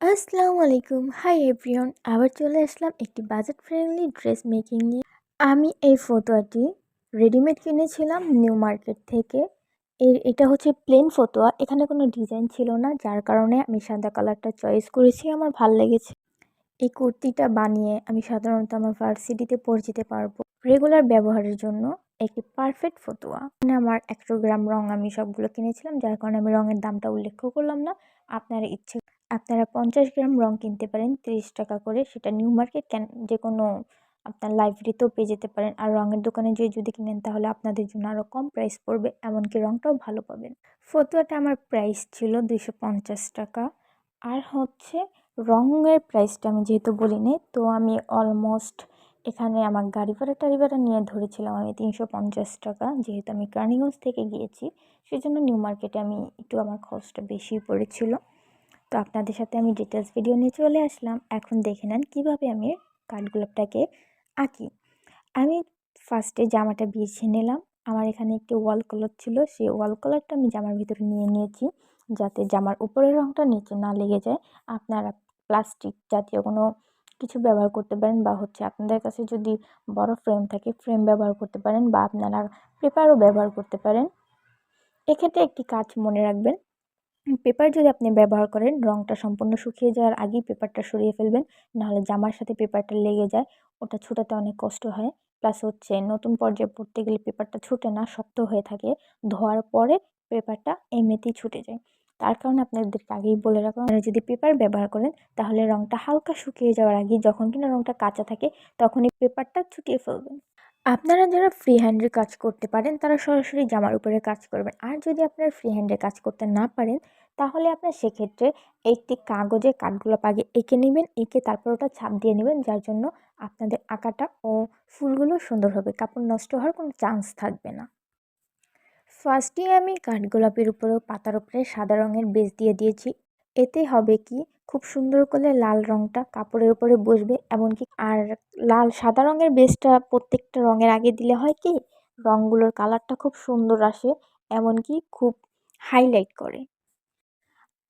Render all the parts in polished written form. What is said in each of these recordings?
আসসালামু আলাইকুম। Hi everyone. আবার চলে আসলাম একটি বাজেট ফ্রেন্ডলি ড্রেস মেকিং নিয়ে। আমি এই ফতুয়াটি রেডিমেড কিনেছিলাম নিউ মার্কেট থেকে। এটা হচ্ছে প্লেন ফতুয়া, এখানে কোনো ডিজাইন ছিল না, যার কারণে আমি সাদা কালারটা চয়েস করেছি, আমার ভাল লেগেছে। এই কুর্তিটা বানিয়ে আমি সাধারণত আমার ভার্সিটিতে পরে যেতে পারবো, রেগুলার ব্যবহারের জন্য একটি পারফেক্ট ফতুয়া। মানে আমার 100 গ্রাম রং আমি সবগুলো কিনেছিলাম, যার কারণে আমি রঙের দামটা উল্লেখ করলাম না। আপনারা ইচ্ছে আপনারা 50 গ্রাম রং কিনতে পারেন 30 টাকা করে, সেটা নিউ মার্কেট যে কোনো আপনার লাইব্রেরিতেও পেয়ে যেতে পারেন। আর রঙের দোকানে যদি কিনেন তাহলে আপনাদের জন্য আরও কম প্রাইস পড়বে, এমনকি রঙটাও ভালো পাবেন। ফতুয়াটা আমার প্রাইস ছিল 250 টাকা। আর হচ্ছে রঙের প্রাইসটা আমি যেহেতু বলিনি, তো আমি অলমোস্ট এখানে আমার গাড়ি ভাড়া নিয়ে ধরেছিলাম আমি 350 টাকা। যেহেতু আমি কার্নিগঞ্জ থেকে গিয়েছি, সেজন্য নিউ মার্কেটে আমি একটু আমার খরচটা বেশি পড়েছিল। তো আপনাদের সাথে আমি ডিটেলস ভিডিও নিয়ে চলে আসলাম। এখন দেখে নেন কীভাবে আমি কাঠগোলাপটাকে আঁকি। আমি ফার্স্টে জামাটা বিছিয়ে নিলাম। আমার এখানে একটি ওয়াল কালার ছিল, সেই ওয়াল কালারটা আমি জামার ভিতরে নিয়ে নিয়েছি, যাতে জামার উপরের রঙটা নিচে না লেগে যায়। আপনারা প্লাস্টিক জাতীয় কোনো কিছু ব্যবহার করতে পারেন, বা হচ্ছে আপনাদের কাছে যদি বড় ফ্রেম থাকে ফ্রেম ব্যবহার করতে পারেন, বা আপনারা পেপারও ব্যবহার করতে পারেন। এক্ষেত্রে একটি কাজ মনে রাখবেন, পেপার যদি আপনি ব্যবহার করেন, রঙটা সম্পূর্ণ শুকিয়ে যাওয়ার আগেই পেপারটা সরিয়ে ফেলবেন, নাহলে জামার সাথে পেপারটা লেগে যায়, ওটা ছুটাতে অনেক কষ্ট হয়। প্লাস হচ্ছে নতুন পর্যায়ে পড়তে গেলে পেপারটা ছুটে না, শক্ত হয়ে থাকে। ধোয়ার পরে পেপারটা এমনিতেই ছুটে যায়। তার কারণে আপনাদেরকে আগেই বলে রাখুন, আপনারা যদি পেপার ব্যবহার করেন তাহলে রঙটা হালকা শুকিয়ে যাওয়ার আগে, যখন কিনা রঙটা কাঁচা থাকে, তখনই পেপারটা ছুটিয়ে ফেলবেন। আপনারা যারা ফ্রি হ্যান্ডের কাজ করতে পারেন তারা সরাসরি জামার উপরে কাজ করবেন। আর যদি আপনারা ফ্রি হ্যান্ডের কাজ করতে না পারেন, তাহলে আপনার সেক্ষেত্রে একটি কাগজে কাঠগোলাপ আগে এঁকে নেবেন, এঁকে তারপর ওটা ছাপ দিয়ে নেবেন, যার জন্য আপনাদের আঁকাটা ও ফুলগুলো সুন্দর হবে, কাপড় নষ্ট হওয়ার কোনো চান্স থাকবে না। ফার্স্টে আমি কাঠগোলাপের উপরেও পাতার উপরে সাদা রঙের বেস দিয়ে দিয়েছি। এতে হবে কি, খুব সুন্দর করে লাল রঙটা কাপড়ের উপরে বসবে। এমনকি আর সাদা রঙের বেসটা প্রত্যেকটা রঙের আগে দিলে হয় কি, রঙগুলোর কালারটা খুব সুন্দর আসে, এমনকি খুব হাইলাইট করে।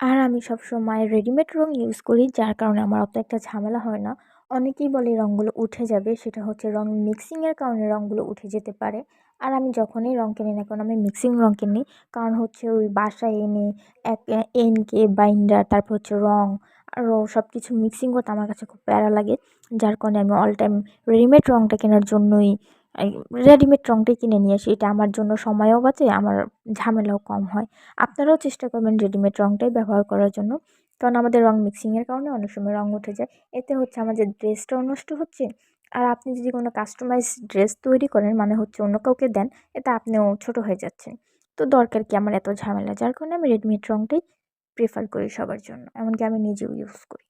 আর আমি সবসময় রেডিমেড রং ইউজ করি, যার কারণে আমার অত একটা ঝামেলা হয় না। অনেকেই বলে রঙগুলো উঠে যাবে, সেটা হচ্ছে রং মিক্সিংয়ের কারণে রঙগুলো উঠে যেতে পারে। আর আমি যখনই রং কিনি না কেন, আমি মিক্সিং রং কিনি, কারণ হচ্ছে ওই বাসায় এনে এনকে বাইন্ডার, তারপর হচ্ছে রং, আরও সব কিছু মিক্সিং করতে আমার কাছে খুব প্যারা লাগে। যার কারণে আমি অল টাইম রেডিমেড রংটা কেনার জন্যই রেডিমেড রংটাই কিনে নিয়ে আসি। এটা আমার জন্য সময়ও বাঁচে, আমার ঝামেলাও কম হয়। আপনারাও চেষ্টা করবেন রেডিমেড রংটাই ব্যবহার করার জন্য, কারণ আমাদের রং মিক্সিংয়ের কারণে অনেক সময় রং উঠে যায়। এতে হচ্ছে আমাদের ড্রেসটাও নষ্ট হচ্ছে। আর আপনি যদি কোনো কাস্টমাইজ ড্রেস তৈরি করেন, মানে হচ্ছে অন্য কাউকে দেন, এতে আপনিও ছোট হয়ে যাচ্ছেন। তো দরকার কি আমার এত ঝামেলা? যার কারণে আমি রেডিমেড রংটাই প্রেফার করি সবার জন্য, এমনকি আমি নিজেও ইউজ করি।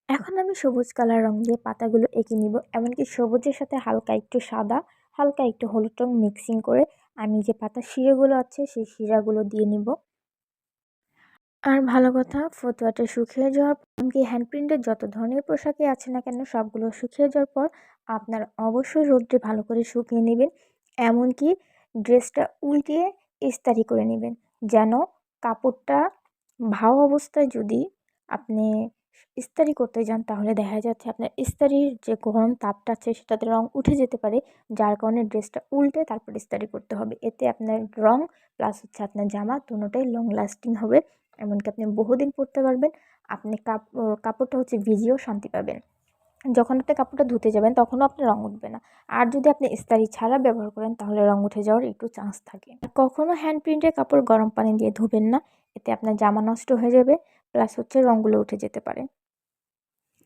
এখন আমি সবুজ কালার রং দিয়ে পাতাগুলো এঁকে নিব। এমনকি সবুজের সাথে হালকা একটু সাদা, হালকা একটু হলুদ রং মিক্সিং করে আমি যে পাতার শিরাগুলো আছে সেই শিরাগুলো দিয়ে নিব। আর ভালো কথা, ফতুয়াটা শুকিয়ে যাওয়ার এমনকি হ্যান্ড প্রিন্টের যত ধরনের পোশাকই আছে না কেন, সবগুলো শুকিয়ে যাওয়ার পর আপনার অবশ্যই রোদ্রে ভালো করে শুকিয়ে নেবেন। এমনকি ড্রেসটা উল্টিয়ে ইস্তারি করে নেবেন, যেন কাপড়টা ভাও অবস্থায় যদি আপনি ইস্তারি করতে যান, তাহলে দেখা যাচ্ছে আপনার ইস্তারির যে গরম তাপটা আছে সেটাতে রং উঠে যেতে পারে, যার কারণে ড্রেসটা উল্টে তারপর ইস্তারি করতে হবে। এতে আপনার রং প্লাস হচ্ছে আপনার জামা দুটোটাই লং লাস্টিং হবে, এমনকি আপনি বহুদিন পরতে পারবেন। আপনি কাপড়টা হচ্ছে ভিজিয়েও শান্তি পাবেন। যখন আপনি কাপড়টা ধুতে যাবেন তখনও আপনার রং উঠবে না। আর যদি আপনি ইস্তারি ছাড়া ব্যবহার করেন, তাহলে রং উঠে যাওয়ার একটু চান্স থাকে। আর কখনও হ্যান্ড প্রিন্টের কাপড় গরম পানি দিয়ে ধুবেন না, এতে আপনার জামা নষ্ট হয়ে যাবে, প্লাস হচ্ছে রঙগুলো উঠে যেতে পারে।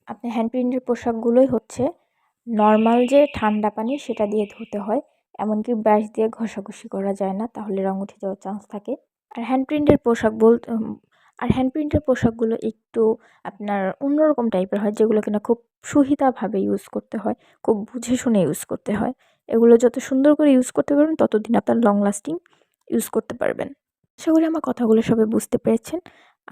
আপনি হ্যান্ড প্রিন্টের পোশাকগুলোই হচ্ছে নর্মাল যে ঠান্ডা পানি সেটা দিয়ে ধুতে হয়, এমনকি ব্রাশ দিয়ে ঘষাঘষি করা যায় না, তাহলে রং উঠে যাওয়ার চান্স থাকে। আর হ্যান্ড প্রিন্টের পোশাক আর হ্যান্ড প্রিন্টের পোশাকগুলো একটু আপনার অন্যরকম টাইপের হয়, যেগুলো কিনা খুব সুহিতাভাবে ইউজ করতে হয়, খুব বুঝে শুনে ইউজ করতে হয়। এগুলো যত সুন্দর করে ইউজ করতে পারবেন, ততদিন আপনার লং লাস্টিং ইউজ করতে পারবেন। আশা করি আমার কথাগুলো সবাই বুঝতে পেরেছেন।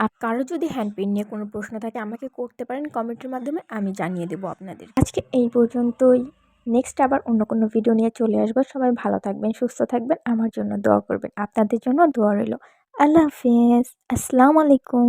আর কারো যদি হ্যান্ড প্রিন্ট নিয়ে কোনো প্রশ্ন থাকে আমাকে করতে পারেন কমেন্টের মাধ্যমে, আমি জানিয়ে দেবো আপনাদের। আজকে এই পর্যন্তই। নেক্সট আবার অন্য কোনো ভিডিও নিয়ে চলে আসবো। সবাই ভালো থাকবেন, সুস্থ থাকবেন, আমার জন্য দোয়া করবেন। আপনাদের জন্য দোয়া রইল। আল্লাহ হাফিজ। আসসালামু আলাইকুম।